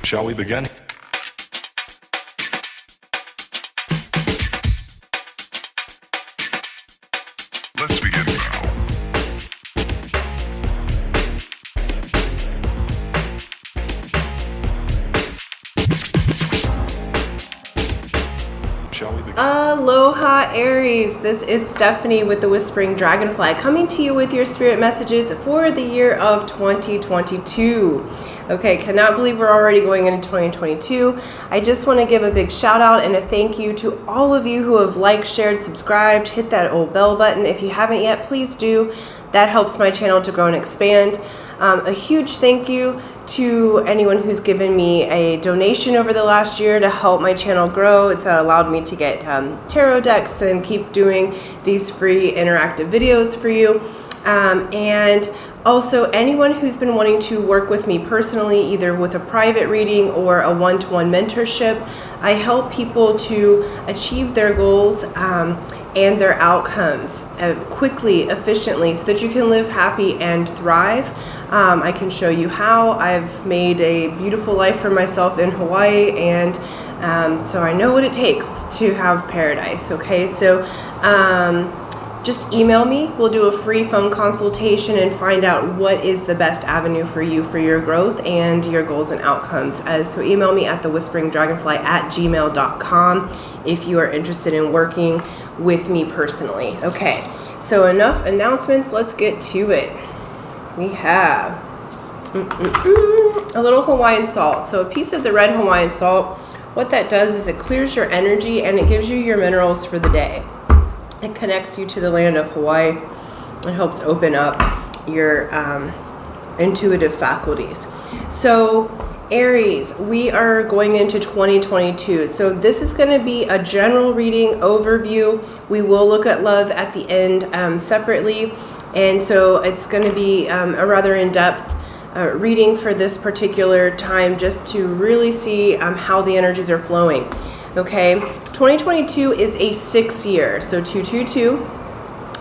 Shall we begin? Let's begin now. Shall we begin? Aloha Aries, this is Stephanie with the Whispering Dragonfly coming to you with your spirit messages for the year of 2022. Okay, cannot believe we're already going into 2022. I just want to give a big shout out and a thank you to all of you who have liked, shared, subscribed, hit that old bell button. If you haven't yet, please do. That helps my channel to grow and expand. A huge thank you to anyone who's given me a donation over the last year to help my channel grow. It's allowed me to get tarot decks and keep doing these free interactive videos for you. And also anyone who's been wanting to work with me personally, either with a private reading or a one-to-one mentorship. I help people to achieve their goals and their outcomes quickly, efficiently, so that you can live happy and thrive. I can show you how. I've made a beautiful life for myself in Hawaii, and so I know what it takes to have paradise, okay? So just email me. We'll do a free phone consultation and find out what is the best avenue for you for your growth and your goals and outcomes. So email me at thewhisperingdragonfly@gmail.com if you are interested in working with me personally. Okay, so enough announcements. Let's get to it. We have a little Hawaiian salt. So a piece of the red Hawaiian salt, what that does is it clears your energy and it gives you your minerals for the day. It connects you to the land of Hawaii. It helps open up your intuitive faculties. So Aries, we are going into 2022. So this is going to be a general reading overview. We will look at love at the end separately. And so it's going to be a rather in-depth reading for this particular time, just to really see how the energies are flowing. Okay, 2022 is a 6 year, so 222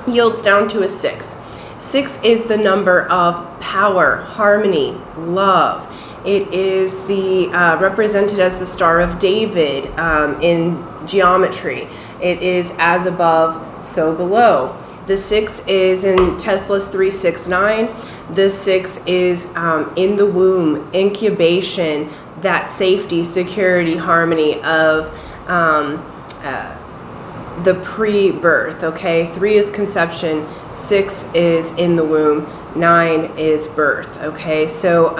yields down to a 6. 6 is the number of power, harmony, love. It is the represented as the Star of David in geometry. It is as above, so below. The 6 is in Tesla's 369. The 6 is in the womb, incubation, that safety, security, harmony of the pre-birth, okay? 3 is conception, 6 is in the womb, 9 is birth, okay? So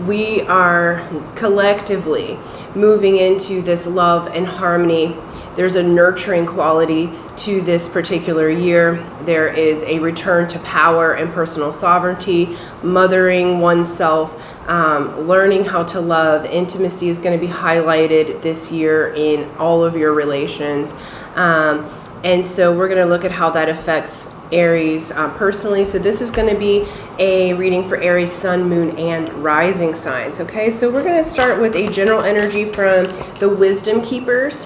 we are collectively moving into this love and harmony. There's a nurturing quality to this particular year. There is a return to power and personal sovereignty, mothering oneself, learning how to love. Intimacy is going to be highlighted this year in all of your relations. And so we're going to look at how that affects Aries personally. So this is going to be a reading for Aries, Sun, Moon, and Rising signs. Okay, so we're going to start with a general energy from the Wisdom Keepers.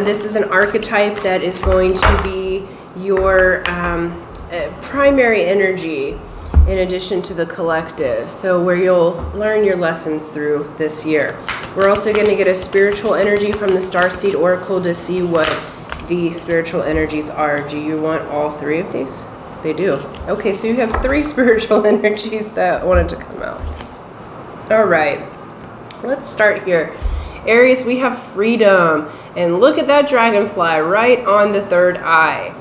This is an archetype that is going to be your primary energy in addition to the collective, so where you'll learn your lessons through this year. We're also going to get a spiritual energy from the Starseed Oracle to see what the spiritual energies are. Do you want all 3 of these? They do. Okay, so you have 3 spiritual energies that wanted to come out. All right, let's start here. Aries, we have freedom, and look at that dragonfly right on the 3rd eye.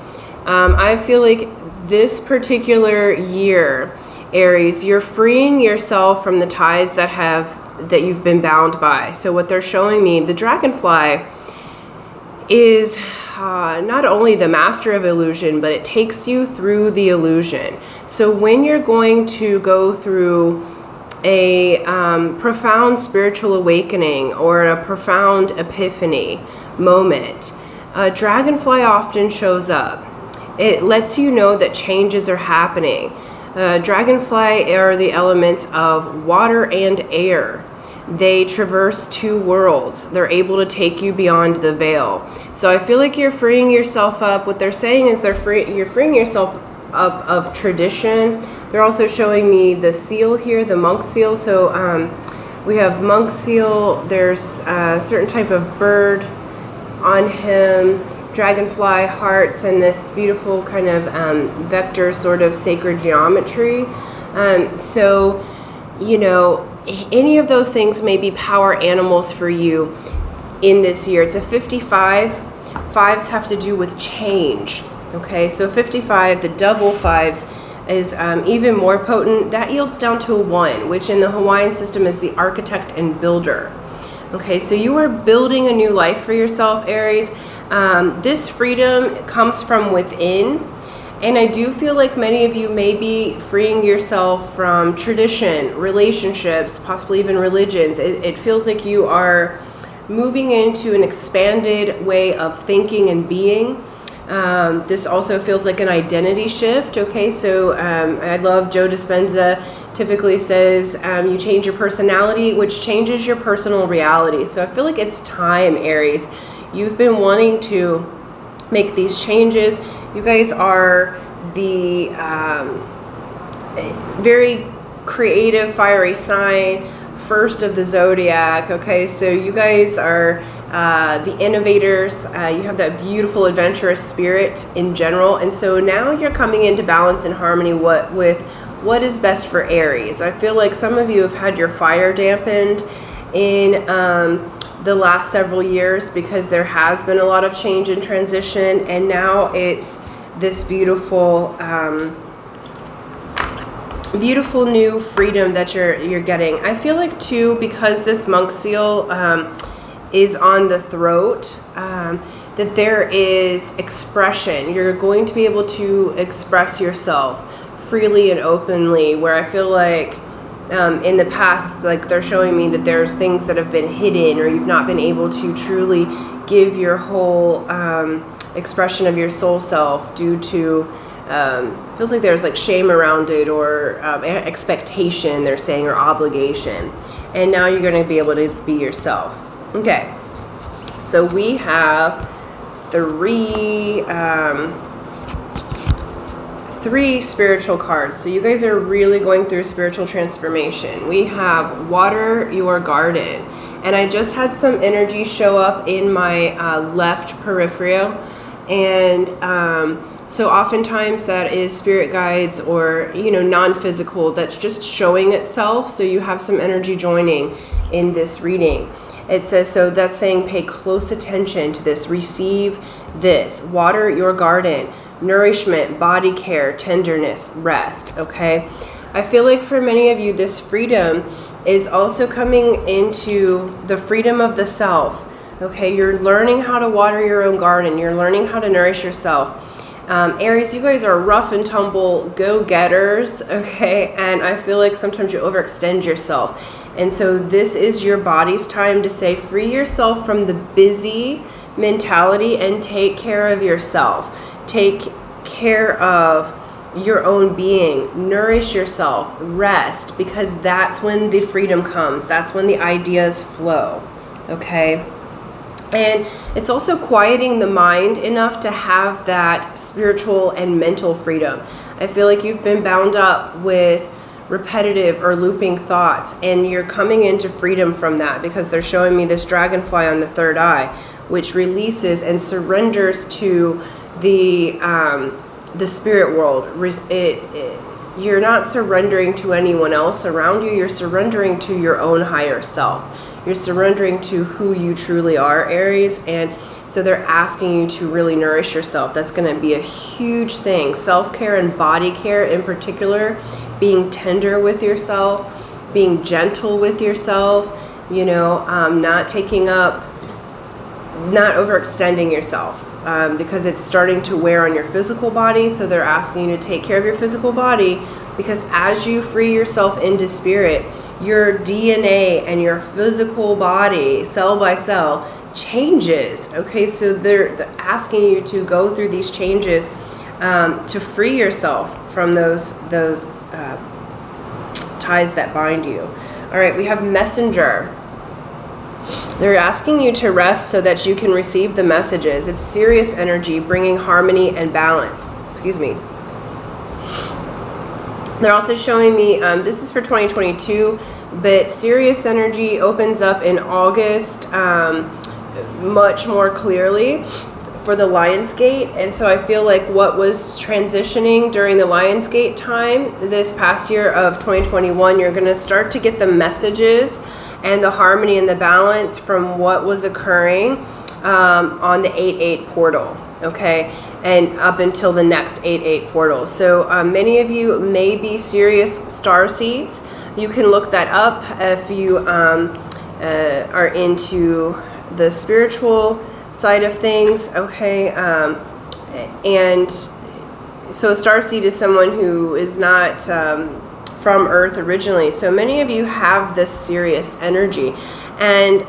I feel like this particular year, Aries, you're freeing yourself from the ties that you've been bound by. So what they're showing me, the dragonfly is not only the master of illusion, but it takes you through the illusion. So when you're going to go through a profound spiritual awakening or a profound epiphany moment, a dragonfly often shows up. It lets you know that changes are happening. Dragonfly are the elements of water and air. They traverse 2 worlds. They're able to take you beyond the veil. So I feel like you're freeing yourself up. What they're saying is you're freeing yourself up of tradition. They're also showing me the seal here, the monk seal. So We have monk seal. There's a certain type of bird on him, dragonfly hearts, and this beautiful kind of vector sort of sacred geometry. So, you know, any of those things may be power animals for you in this year. It's a 55. Fives have to do with change. Okay, so 55, the double fives, is even more potent. That yields down to a 1, which in the Hawaiian system is the architect and builder. Okay, so you are building a new life for yourself, Aries. This freedom comes from within. And I do feel like many of you may be freeing yourself from tradition, relationships, possibly even religions. It feels like you are moving into an expanded way of thinking and being. This also feels like an identity shift. Okay, so I love Joe Dispenza typically says you change your personality, which changes your personal reality. So I feel like it's time, Aries. You've been wanting to make these changes. You guys are the very creative, fiery sign, first of the zodiac. Okay, so you guys are the innovators. You have that beautiful adventurous spirit in general, and so now you're coming into balance and harmony with what is best for Aries. I feel like some of you have had your fire dampened in the last several years because there has been a lot of change and transition, and now it's this beautiful beautiful new freedom that you're getting. I feel like too, because this monk seal is on the throat, that there is expression. You're going to be able to express yourself freely and openly, where I feel like in the past, like they're showing me that there's things that have been hidden, or you've not been able to truly give your whole expression of your soul self due to feels like there's like shame around it, or expectation, they're saying, or obligation. And now you're going to be able to be yourself. Okay, so we have three spiritual cards. So you guys are really going through spiritual transformation. We have water your garden, and I just had some energy show up in my left peripheral, and so oftentimes that is spirit guides, or non-physical, that's just showing itself. So you have some energy joining in this reading. It says, so that's saying pay close attention to this, receive this, water your garden, nourishment, body care, tenderness, rest. Okay, I feel like for many of you, this freedom is also coming into the freedom of the self. Okay, you're learning how to water your own garden, you're learning how to nourish yourself. Aries, you guys are rough and tumble go-getters, okay, and I feel like sometimes you overextend yourself. And so this is your body's time to say, free yourself from the busy mentality and take care of yourself. Take care of your own being, nourish yourself, rest, because that's when the freedom comes. That's when the ideas flow, okay? And it's also quieting the mind enough to have that spiritual and mental freedom. I feel like you've been bound up with repetitive or looping thoughts, and you're coming into freedom from that, because they're showing me this dragonfly on the third eye, which releases and surrenders to the spirit world. You're not surrendering to anyone else around you. You're surrendering to your own higher self. You're surrendering to who you truly are, Aries. And so they're asking you to really nourish yourself. That's going to be a huge thing. Self-care and body care in particular, being tender with yourself, being gentle with yourself, not overextending yourself, because it's starting to wear on your physical body. So they're asking you to take care of your physical body, because as you free yourself into spirit, your DNA and your physical body, cell by cell, changes. Okay, so they're asking you to go through these changes to free yourself from those ties that bind you. All right, we have messenger. They're asking you to rest so that you can receive the messages. It's serious energy, bringing harmony and balance. Excuse me. They're also showing me, this is for 2022, But Sirius energy opens up in August much more clearly for the Lionsgate. And so I feel like what was transitioning during the Lionsgate time this past year of 2021, you're going to start to get the messages and the harmony and the balance from what was occurring on the 8-8 portal, okay, and up until the next 8-8 portal. So many of you may be Sirius star seeds. You can look that up if you are into the spiritual side of things, okay. And so a starseed is someone who is not from Earth originally. So many of you have this Sirius energy, and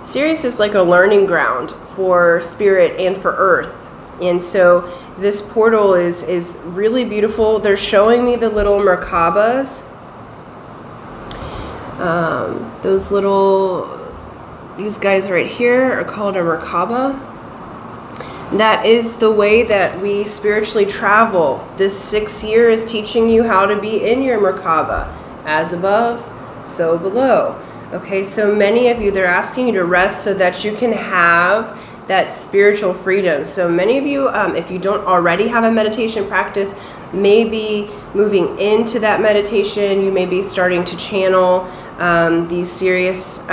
Sirius is like a learning ground for spirit and for Earth. And so this portal is really beautiful. They're showing me the little Merkabas. These guys right here are called a Merkaba. That is the way that we spiritually travel. This 6th year is teaching you how to be in your Merkaba. As above, so below. Okay, so many of you, they're asking you to rest so that you can have that spiritual freedom. So many of you, if you don't already have a meditation practice, may be moving into that meditation. You may be starting to channel these Sirius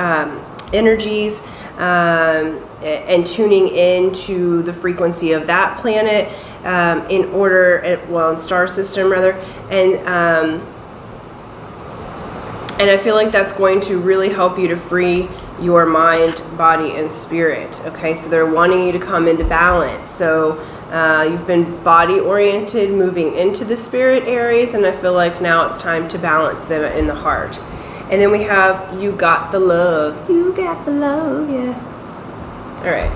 energies and tuning into the frequency of that planet in star system rather, and I feel like that's going to really help you to free your mind, body, and spirit. Okay, so they're wanting you to come into balance. So you've been body oriented, moving into the spirit areas, and I feel like now it's time to balance them in the heart. And then we have You Got the Love. You got the love, yeah. All right.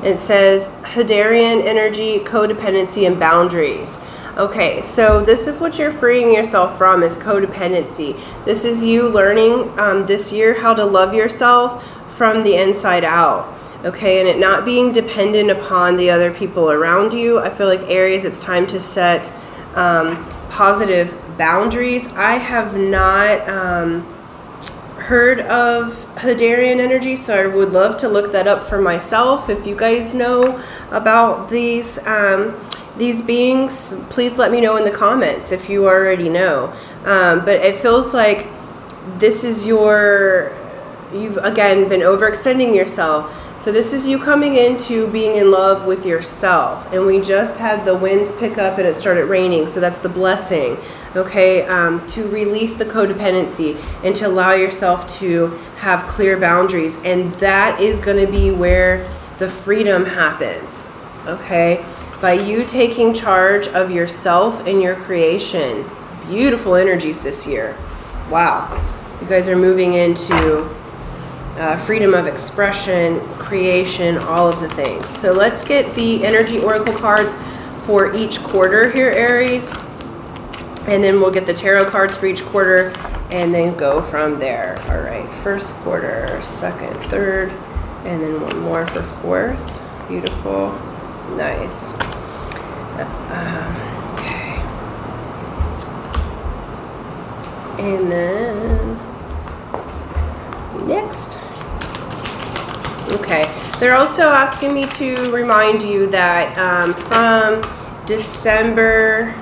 It says Hadarian energy, codependency, and boundaries. Okay, so this is what you're freeing yourself from, is codependency. This is you learning this year how to love yourself from the inside out. Okay, and it not being dependent upon the other people around you. I feel like Aries, it's time to set positive boundaries. I have not heard of Hadarian energy, so I would love to look that up for myself. If you guys know about these beings, please let me know in the comments if you already know. But it feels like this is you've again been overextending yourself. So this is you coming into being in love with yourself. And we just had the winds pick up and it started raining. So that's the blessing, okay, to release the codependency and to allow yourself to have clear boundaries. And that is going to be where the freedom happens, okay, by you taking charge of yourself and your creation. Beautiful energies this year. Wow. You guys are moving into freedom of expression, creation, all of the things. So let's get the energy oracle cards for each quarter here, Aries. And then we'll get the tarot cards for each quarter and then go from there. All right, first quarter, second, third, and then one more for fourth. Beautiful. Nice. Okay. And then next. Okay. They're also asking me to remind you that from December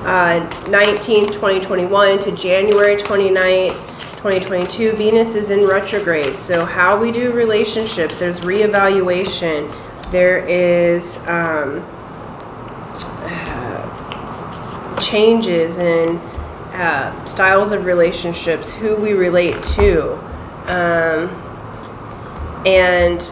19th, 2021 to January 29th, 2022, Venus is in retrograde. So how we do relationships, there's reevaluation. There is changes in styles of relationships, who we relate to, and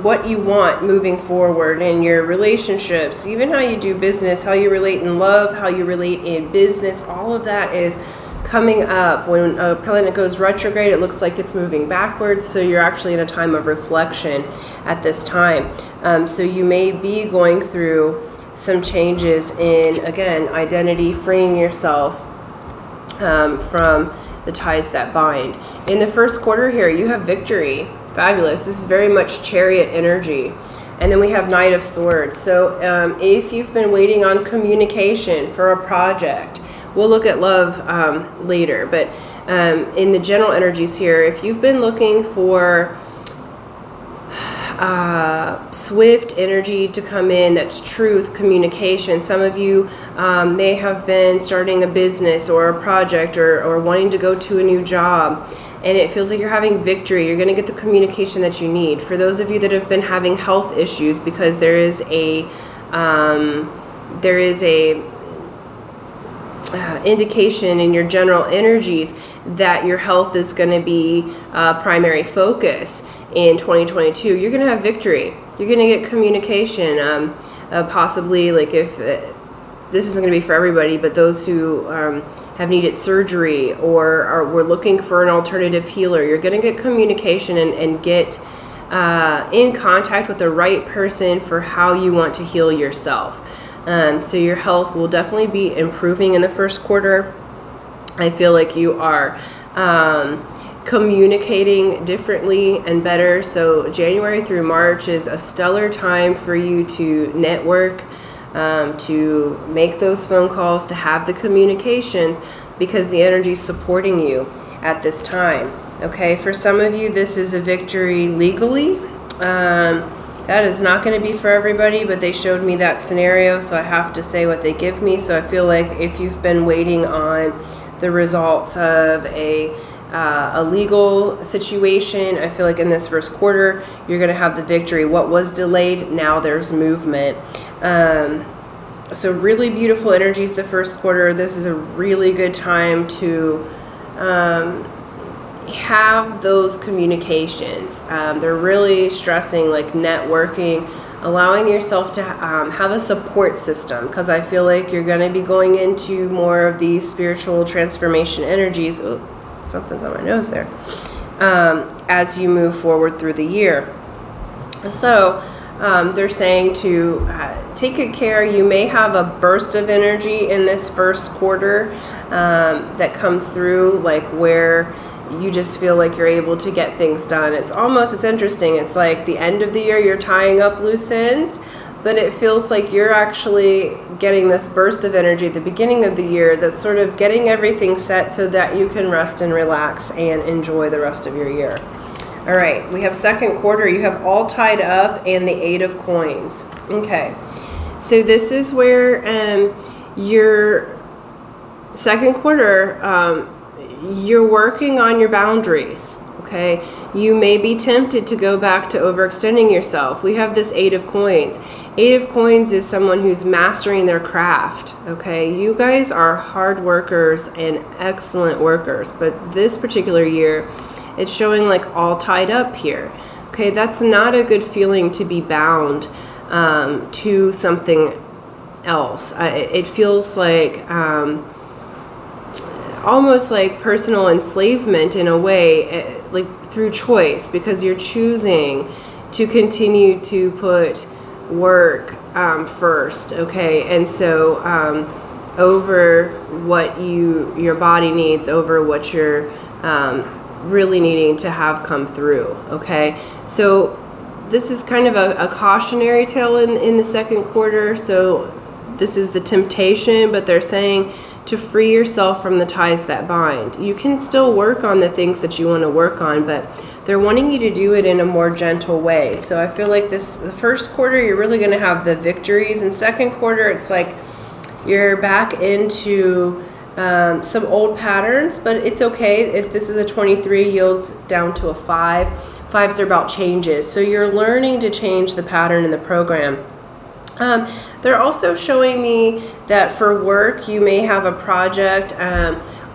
what you want moving forward in your relationships, even how you do business, how you relate in love, how you relate in business. All of that is coming up. When a planet goes retrograde, it looks like it's moving backwards, so you're actually in a time of reflection at this time. So you may be going through some changes in, again, identity, freeing yourself from the ties that bind. In the first quarter here, you have victory. Fabulous. This is very much Chariot energy. And then we have Knight of Swords. So if you've been waiting on communication for a project, we'll look at love later. But in the general energies here, if you've been looking for swift energy to come in, that's truth, communication. Some of you may have been starting a business or a project or wanting to go to a new job, and it feels like you're having victory. You're going to get the communication that you need. For those of you that have been having health issues, because there is a indication in your general energies that your health is going to be primary focus in 2022, you're going to have victory. You're going to get communication, possibly, like, if this isn't going to be for everybody, but those who have needed surgery or were looking for an alternative healer, you're going to get communication and get in contact with the right person for how you want to heal yourself. So your health will definitely be improving in the first quarter. I feel like you are communicating differently and better. So January through March is a stellar time for you to network, to make those phone calls, to have the communications, because the energy is supporting you at this time. Okay, for some of you, this is a victory legally. That is not going to be for everybody, but they showed me that scenario, so I have to say what they give me. So I feel like if you've been waiting on the results of a legal situation, I feel like in this first quarter, you're going to have the victory. What was delayed, now there's movement. So really beautiful energies the first quarter. This is a really good time to have those communications. They're really stressing like networking, allowing yourself to have a support system, because I feel like you're going to be going into more of these spiritual transformation energies. Oh, something's on my nose there. As you move forward through the year. So they're saying to take good care. You may have a burst of energy in this first quarter that comes through, like where you just feel like you're able to get things done. It's interesting. It's like the end of the year, you're tying up loose ends, but it feels like you're actually getting this burst of energy at the beginning of the year that's sort of getting everything set so that you can rest and relax and enjoy the rest of your year. All right, we have second quarter. You have all tied up and the 8 of coins. Okay, so this is where your second quarter, you're working on your boundaries, okay? You may be tempted to go back to overextending yourself. We have this 8 of coins. 8 of coins is someone who's mastering their craft, okay? You guys are hard workers and excellent workers, but this particular year, it's showing like all tied up here, okay? That's not a good feeling to be bound to something else. It feels like almost like personal enslavement in a way, like through choice, because you're choosing to continue to put work first, okay? And so over what your body needs, over what you're really needing to have come through, okay? So this is kind of a cautionary tale in the second quarter. So this is the temptation, but they're saying to free yourself from the ties that bind. You can still work on the things that you want to work on, but they're wanting you to do it in a more gentle way. So I feel like the first quarter, you're really going to have the victories. And second quarter, it's like you're back into some old patterns, but it's okay. If this is a 23, yields down to a 5. 5s are about changes. So you're learning to change the pattern in the program. They're also showing me that for work, you may have a project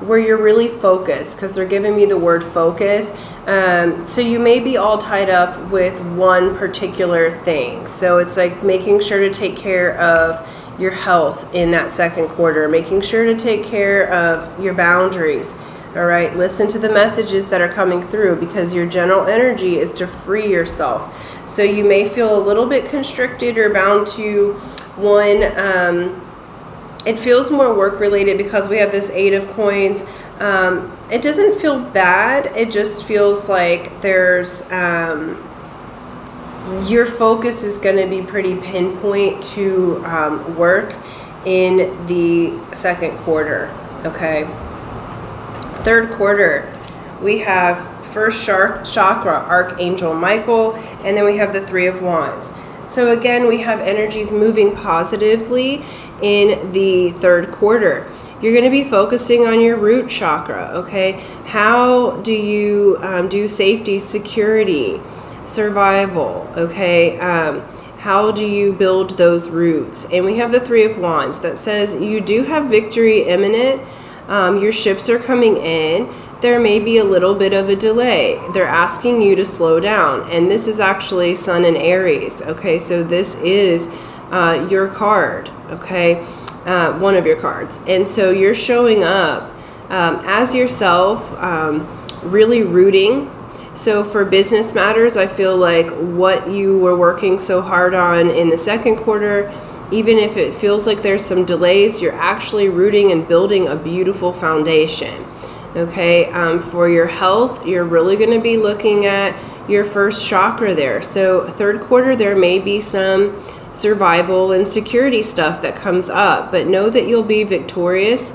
where you're really focused, because they're giving me the word focus. So you may be all tied up with one particular thing. So it's like making sure to take care of your health in that second quarter, making sure to take care of your boundaries. All right, listen to the messages that are coming through, because your general energy is to free yourself. So you may feel a little bit constricted or bound to one. It feels more work related because we have this 8 of coins. It doesn't feel bad. It just feels like there's your focus is going to be pretty pinpoint to work in the second quarter. Okay. Third quarter, we have first chakra, Archangel Michael, and then we have the Three of Wands. So again, we have energies moving positively in the third quarter. You're going to be focusing on your root chakra, okay? How do you do safety, security, survival, okay? How do you build those roots? And we have the Three of Wands that says you do have victory imminent. Your ships are coming in. There may be a little bit of a delay. They're asking you to slow down. And this is actually Sun and Aries. Okay, so this is your card, okay? One of your cards. And so you're showing up as yourself, really rooting. So for business matters, I feel like what you were working so hard on in the second quarter, even if it feels like there's some delays, you're actually rooting and building a beautiful foundation. Okay, for your health, you're really going to be looking at your first chakra there. So third quarter, there may be some survival and security stuff that comes up, but know that you'll be victorious.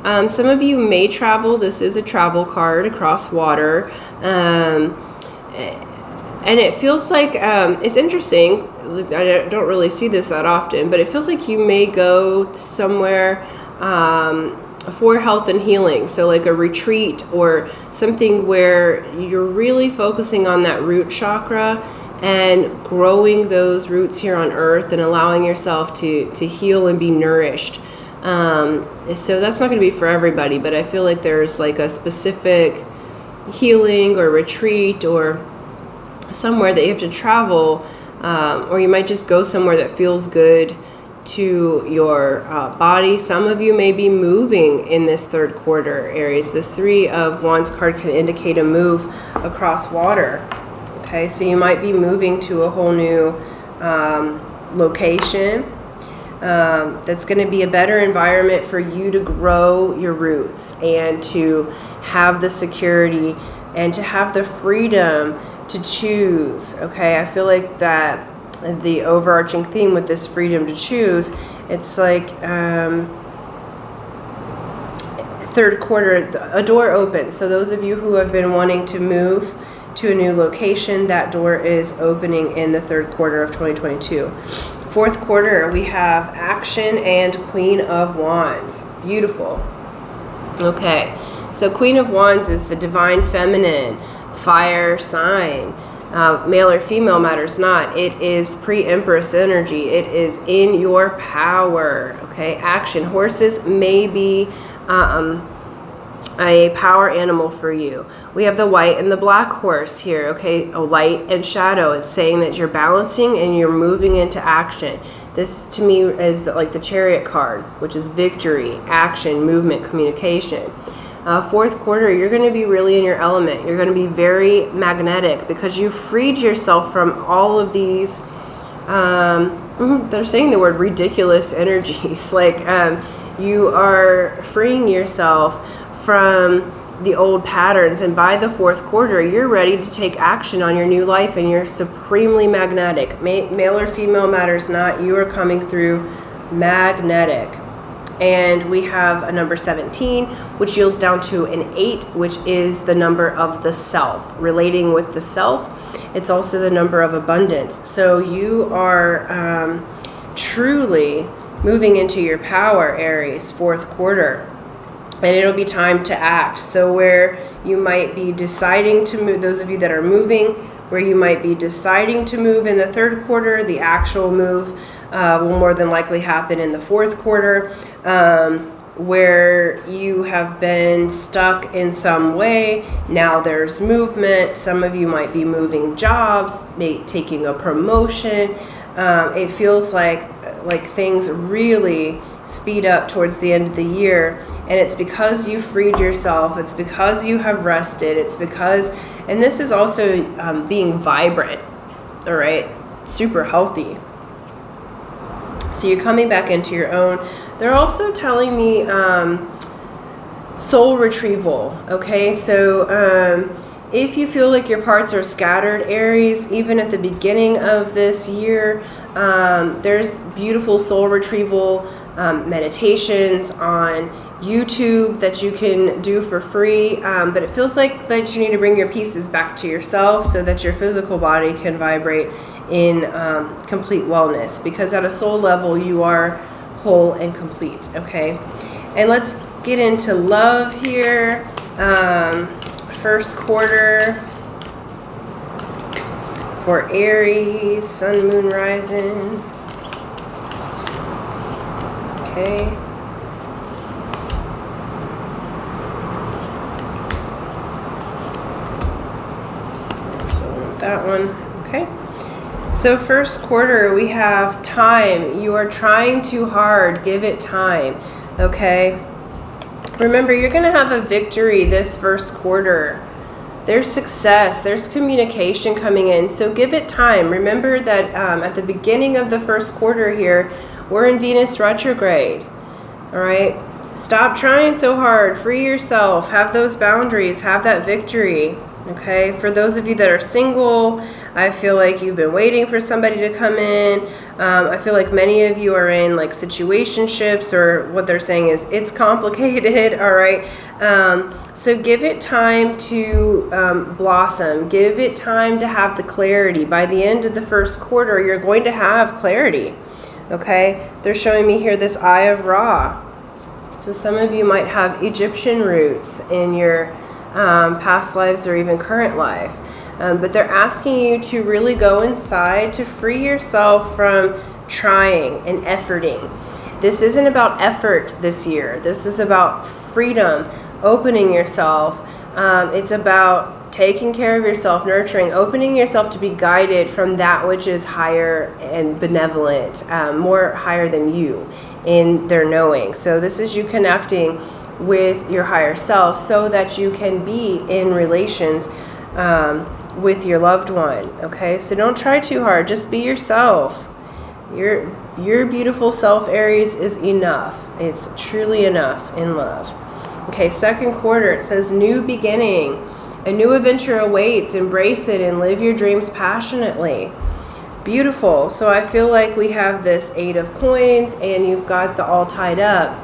Some of you may travel. This is a travel card across water. And it feels like, it's interesting. I don't really see this that often, but it feels like you may go somewhere for health and healing. So like a retreat or something where you're really focusing on that root chakra and growing those roots here on earth and allowing yourself to heal and be nourished. So that's not going to be for everybody, but I feel like there's like a specific healing or retreat or somewhere that you have to travel, or you might just go somewhere that feels good to your body. Some of you may be moving in this third quarter, Aries. This Three of Wands card can indicate a move across water. Okay, so you might be moving to a whole new location. That's going to be a better environment for you to grow your roots and to have the security and to have the freedom to choose. Okay, I feel like that the overarching theme with this freedom to choose, it's like third quarter, a door opens. So those of you who have been wanting to move to a new location, that door is opening in the third quarter of 2022. Fourth quarter, we have action and Queen of Wands. Beautiful. Okay, so Queen of Wands is the divine feminine, fire sign. Male or female matters not. It is pre-empress energy. It is in your power. Okay, action. Horses may be a power animal for you. We have the white and the black horse here. Okay, a light and shadow. It's saying that you're balancing and you're moving into action. This to me is like the Chariot card, which is victory, action, movement, communication. Fourth quarter, you're going to be really in your element. You're going to be very magnetic because you freed yourself from all of these, they're saying the word ridiculous energies. Like you are freeing yourself from the old patterns. And by the fourth quarter, you're ready to take action on your new life and you're supremely magnetic. Male or female matters not. You are coming through magnetic. And we have a number 17, which yields down to an 8, which is the number of the self. Relating with the self, it's also the number of abundance. So you are truly moving into your power, Aries, fourth quarter. And it'll be time to act. So where you might be deciding to move, those of you that are moving, where you might be deciding to move in the third quarter, the actual move will more than likely happen in the fourth quarter. Where you have been stuck in some way, now there's movement. Some of you might be moving jobs, taking a promotion. It feels like things really speed up towards the end of the year, and it's because you freed yourself. It's because you have rested. It's because, and this is also being vibrant, all right, super healthy. So you're coming back into your own. They're also telling me soul retrieval, okay? So if you feel like your parts are scattered, Aries, even at the beginning of this year, there's beautiful soul retrieval meditations on YouTube that you can do for free, but it feels like that you need to bring your pieces back to yourself so that your physical body can vibrate in complete wellness, because at a soul level you are whole and complete. Okay, and let's get into love here. First quarter for Aries, Sun, Moon, Rising. Okay. So that one. Okay. So first quarter, we have time. You are trying too hard. Give it time. Okay. Remember, you're going to have a victory this first quarter. There's success. There's communication coming in. So give it time. Remember that at the beginning of the first quarter here, we're in Venus retrograde. All right. Stop trying so hard. Free yourself. Have those boundaries. Have that victory. Okay. For those of you that are single, I feel like you've been waiting for somebody to come in. I feel like many of you are in like situationships, or what they're saying is it's complicated. All right. So give it time to blossom. Give it time to have the clarity. By the end of the first quarter, you're going to have clarity. Okay. They're showing me here this Eye of Ra. So some of you might have Egyptian roots in your past lives or even current life. But they're asking you to really go inside to free yourself from trying and efforting. This isn't about effort this year. This is about freedom, opening yourself. It's about taking care of yourself, nurturing, opening yourself to be guided from that which is higher and benevolent, more higher than you in their knowing. So this is you connecting with your higher self so that you can be in relations with your loved one. Okay, so don't try too hard. Just be yourself. Your beautiful self, Aries, is enough. It's truly enough in love. Okay, second quarter, it says new beginning. A new adventure awaits. Embrace it and live your dreams passionately. Beautiful. So I feel like we have this 8 of coins and you've got the all tied up.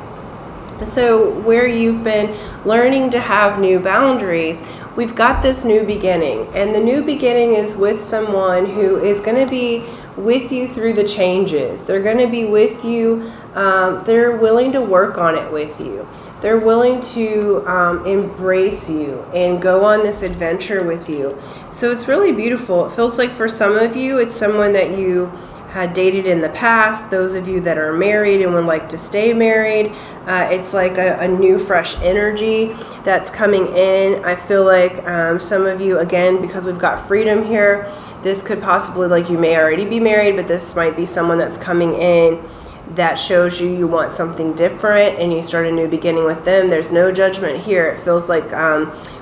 So where you've been learning to have new boundaries, we've got this new beginning, and the new beginning is with someone who is going to be with you through the changes. They're going to be with you. They're willing to work on it with you. They're willing to embrace you and go on this adventure with you. So it's really beautiful. It feels like for some of you, it's someone that you had dated in the past. Those of you that are married and would like to stay married, it's like a new fresh energy that's coming in. I feel like some of you, again, because we've got freedom here, this could possibly, like, you may already be married, but this might be someone that's coming in that shows you want something different and you start a new beginning with them. There's no judgment here. It feels like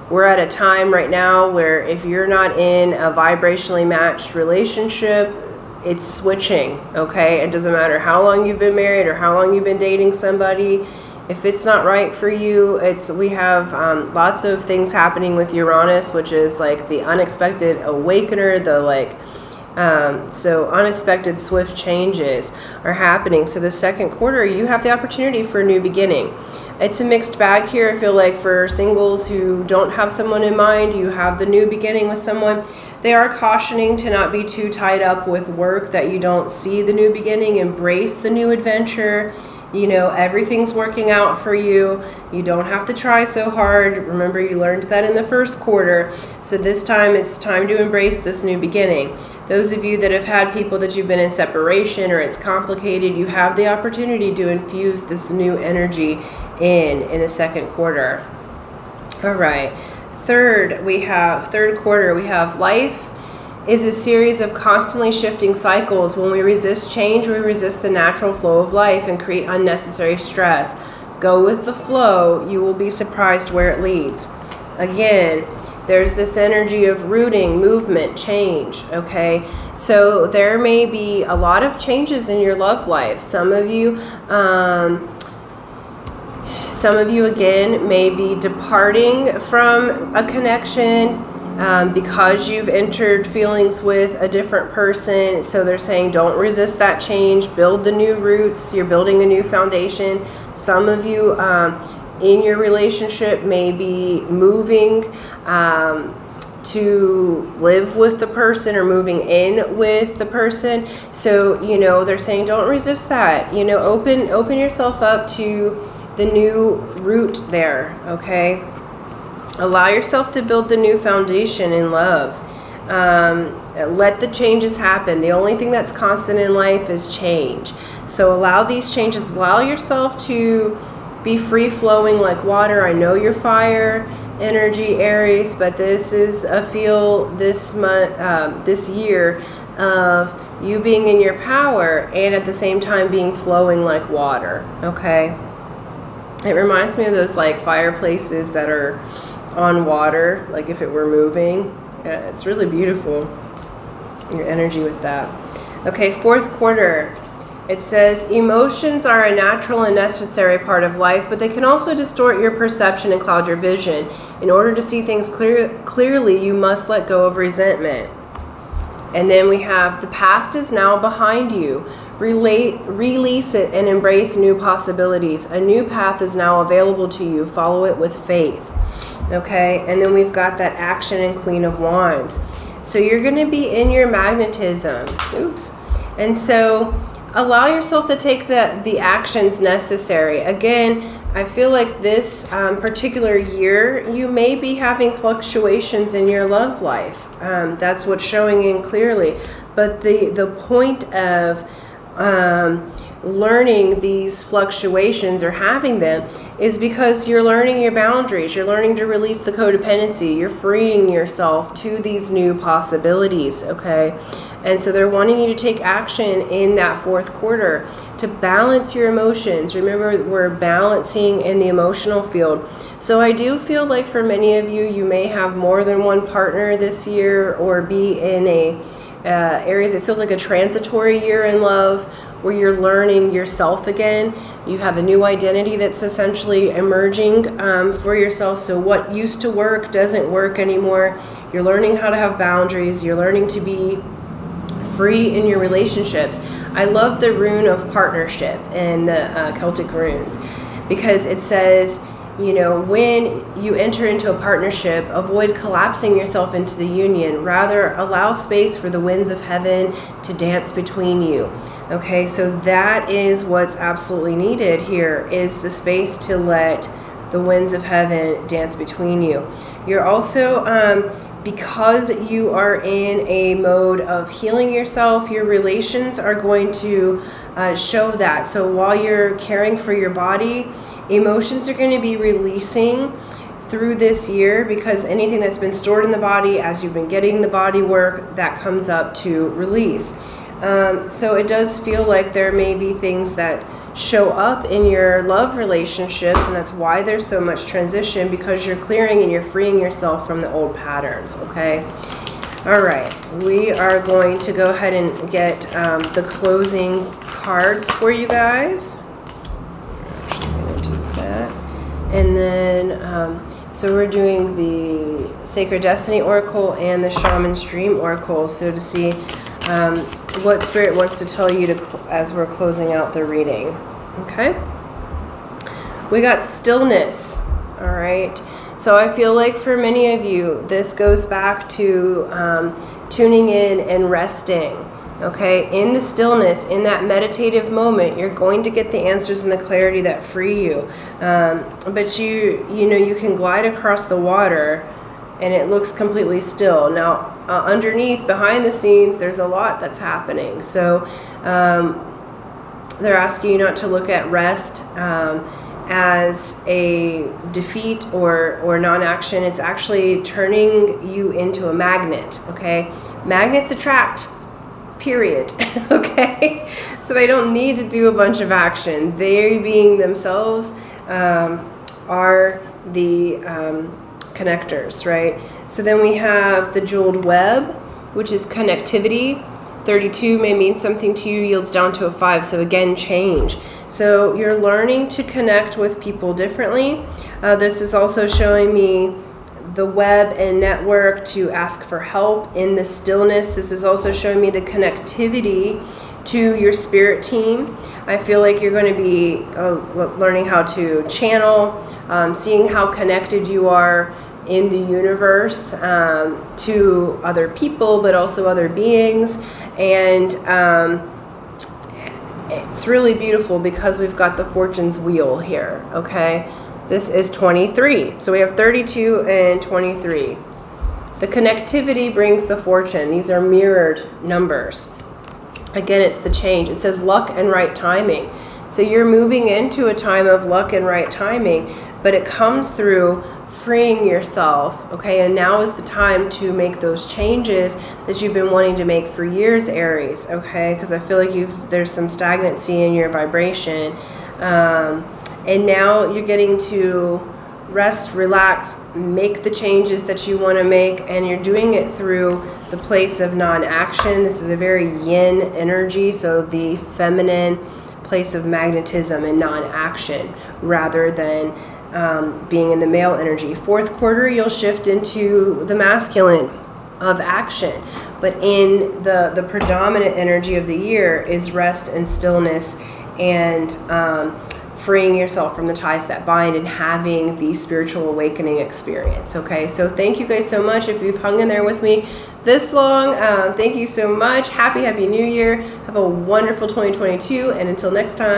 we're at a time right now where if you're not in a vibrationally matched relationship, it's switching. Okay, it doesn't matter how long you've been married or how long you've been dating somebody. If it's not right for you, we have lots of things happening with Uranus, which is like the unexpected awakener, so unexpected swift changes are happening. So the second quarter, you have the opportunity for a new beginning. It's a mixed bag here. I feel like for singles who don't have someone in mind, you have the new beginning with someone. They are cautioning to not be too tied up with work that you don't see the new beginning. Embrace the new adventure. You know, everything's working out for you. You don't have to try so hard. Remember, you learned that in the first quarter. So this time, it's time to embrace this new beginning. Those of you that have had people that you've been in separation or it's complicated, you have the opportunity to infuse this new energy in the second quarter. All right. Third quarter, we have life is a series of constantly shifting cycles. When we resist change, we resist the natural flow of life and create unnecessary stress. Go with the flow. You will be surprised where it leads. Again, there's this energy of rooting, movement, change, okay? So there may be a lot of changes in your love life. Some of you again may be departing from a connection because you've entered feelings with a different person. So they're saying don't resist that change, build the new roots. You're building a new foundation. Some of you in your relationship, maybe moving to live with the person or moving in with the person. So, you know, they're saying don't resist that. You know, open yourself up to the new root there, okay? Allow yourself to build the new foundation in love. Let the changes happen. The only thing that's constant in life is change. So allow these changes. Allow yourself to be free-flowing like water. I know you're fire energy, Aries, but this is a feel this month, this year of you being in your power and at the same time being flowing like water, okay? It reminds me of those like fireplaces that are on water, like if it were moving. Yeah, it's really beautiful, your energy with that. Okay, fourth quarter. It says, emotions are a natural and necessary part of life, but they can also distort your perception and cloud your vision. In order to see things clearly, you must let go of resentment. And then we have, the past is now behind you. Release it and embrace new possibilities. A new path is now available to you. Follow it with faith. Okay, and then we've got that action and Queen of Wands. So you're going to be in your magnetism. Oops. And so allow yourself to take the actions necessary. Again, I feel like this particular year, you may be having fluctuations in your love life. That's what's showing in clearly. But the point of learning these fluctuations or having them is because you're learning your boundaries. You're learning to release the codependency. You're freeing yourself to these new possibilities, okay? And so they're wanting you to take action in that fourth quarter to balance your emotions. Remember, we're balancing in the emotional field. So I do feel like for many of you, you may have more than one partner this year or be in a Aries. It feels like a transitory year in love where you're learning yourself again. You have a new identity that's essentially emerging for yourself. So what used to work doesn't work anymore. You're learning how to have boundaries. You're learning to be free in your relationships. I love the rune of partnership in the Celtic runes because it says, you know, when you enter into a partnership, avoid collapsing yourself into the union. Rather, allow space for the winds of heaven to dance between you. Okay, so that is what's absolutely needed here, is the space to let the winds of heaven dance between you. You're also, because you are in a mode of healing yourself, your relations are going to show that. So while you're caring for your body, emotions are going to be releasing through this year, because anything that's been stored in the body as you've been getting the body work, that comes up to release. So it does feel like there may be things that show up in your love relationships, and that's why there's so much transition, because you're clearing and you're freeing yourself from the old patterns, okay? All right, we are going to go ahead and get the closing cards for you guys. And then, so we're doing the Sacred Destiny Oracle and the Shaman's Dream Oracle. So to see what Spirit wants to tell you as we're closing out the reading. Okay? We got Stillness. All right. So I feel like for many of you, this goes back to tuning in and resting. Okay, in the stillness, in that meditative moment, you're going to get the answers and the clarity that free you. But you know, you can glide across the water and it looks completely still. Now, underneath, behind the scenes, there's a lot that's happening. So they're asking you not to look at rest as a defeat or non-action. It's actually turning you into a magnet, okay? Magnets attract. Period. Okay, so they don't need to do a bunch of action. They, being themselves, are the connectors, right? So then we have the jeweled web, which is connectivity. 32 may mean something to you, yields down to a 5. So again, change. So you're learning to connect with people differently. This is also showing me the web and network to ask for help in the stillness. This is also showing me the connectivity to your spirit team. I feel like you're going to be learning how to channel, seeing how connected you are in the universe to other people, but also other beings. And it's really beautiful because we've got the fortune's wheel here, okay? This is 23. So we have 32 and 23. The connectivity brings the fortune. These are mirrored numbers. Again, it's the change. It says luck and right timing. So you're moving into a time of luck and right timing, but it comes through freeing yourself, okay? And now is the time to make those changes that you've been wanting to make for years, Aries, okay? Because I feel like there's some stagnancy in your vibration. And now you're getting to rest, relax, make the changes that you want to make, and you're doing it through the place of non-action. This is a very yin energy, so the feminine place of magnetism and non-action rather than being in the male energy. Fourth quarter, you'll shift into the masculine of action, but in the predominant energy of the year is rest and stillness and freeing yourself from the ties that bind and having the spiritual awakening experience. Okay, so thank you guys so much. If you've hung in there with me this long, thank you so much. Happy New Year. Have a wonderful 2022, and until next time.